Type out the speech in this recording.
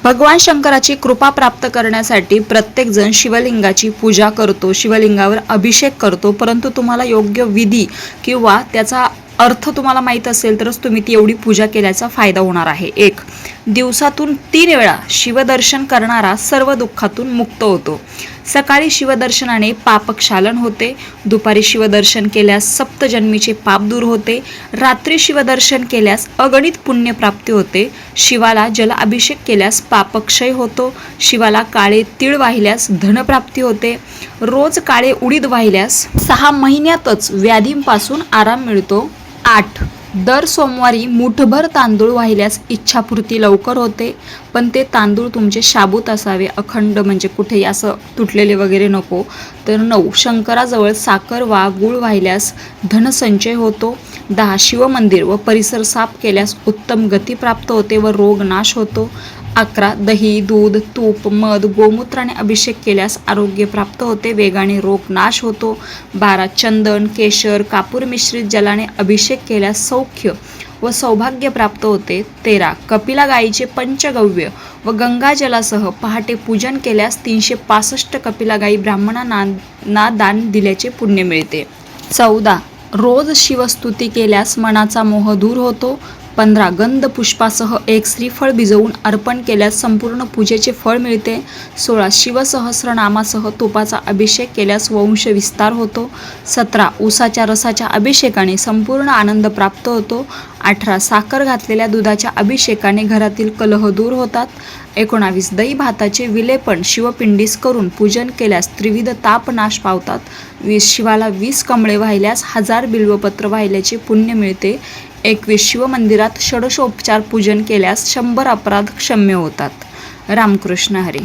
भगवान शंकराची कृपा प्राप्त करण्यासाठी प्रत्येकजण शिवलिंगाची पूजा करतो, शिवलिंगावर अभिषेक करतो, परंतु तुम्हाला योग्य विधी किंवा त्याचा अर्थ तुम्हाला माहीत असेल तरच तुम्ही ती एवढी पूजा केल्याचा फायदा होणार आहे. 1. दिवसातून 3 वेळा शिवदर्शन करणारा सर्व दुःखातून मुक्त होतो. सकाळी शिवदर्शनाने पापक्षालन होते, दुपारी शिवदर्शन केल्यास सप्तजन्मीचे पाप दूर होते, रात्री शिवदर्शन केल्यास अगणित पुण्यप्राप्ती होते, शिवाला जलाभिषेक केल्यास पापक्षय होतो, शिवाला काळे तीळ वाहिल्यास धनप्राप्ती होते, रोज काळे उडीद वाहिल्यास 6 महिन्यातच व्याधींपासून आराम मिळतो. 8. दर सोमवारी मुठभर तांदूळ वाहिल्यास इच्छापूर्ती लवकर होते, पण ते तांदूळ तुमचे शाबूत असावे, अखंड, म्हणजे कुठेही असं तुटलेले वगैरे नको. तर 9. शंकराजवळ साखर वा गूळ वाहिल्यास धनसंचय होतो. 10. शिवमंदिर व परिसर साफ केल्यास उत्तम गती प्राप्त होते व रोग नाश होतो. 11. दही, दूध, तूप, मध, गोमूत्राने अभिषेक केल्यास आरोग्य प्राप्त होते, वेगाने रोग नाश होतो. 12. चंदन, केशर, कापूर मिश्रित जलाने अभिषेक केल्यास सौख्य व सौभाग्य प्राप्त होते. 13. कपिला गायीचे पंचगव्य व गंगाजलासह पहाटे पूजन केल्यास 365 कपिला गायी ब्राह्मणांना दान दिल्याचे पुण्य मिळते. 14. रोज शिवस्तुती केल्यास मनाचा मोह दूर होतो. 15. गंध पुष्पासह 1 श्रीफळ भिजवून अर्पण केल्यास संपूर्ण पूजेचे फळ मिळते. 16. शिवसहस्रनामासह तुपाचा अभिषेक केल्यास वंश विस्तार होतो. 17. उसाच्या रसाच्या अभिषेकाने संपूर्ण आनंद प्राप्त होतो. 18. साखर घातलेल्या दुधाच्या अभिषेकाने घरातील कलह दूर होतात. 19. दही भाताचे विलेपन शिवपिंडीस करून पूजन केल्यास त्रिविध ताप नाश पावतात. 20. शिवाला 20 कमळे वाहिल्यास 1000 बिल्वपत्र वाहिल्याचे पुण्य मिळते. 21. शिवमंदिरात षोडशोपचार पूजन केल्यास 100 अपराध क्षम्य होतात. रामकृष्ण हरी.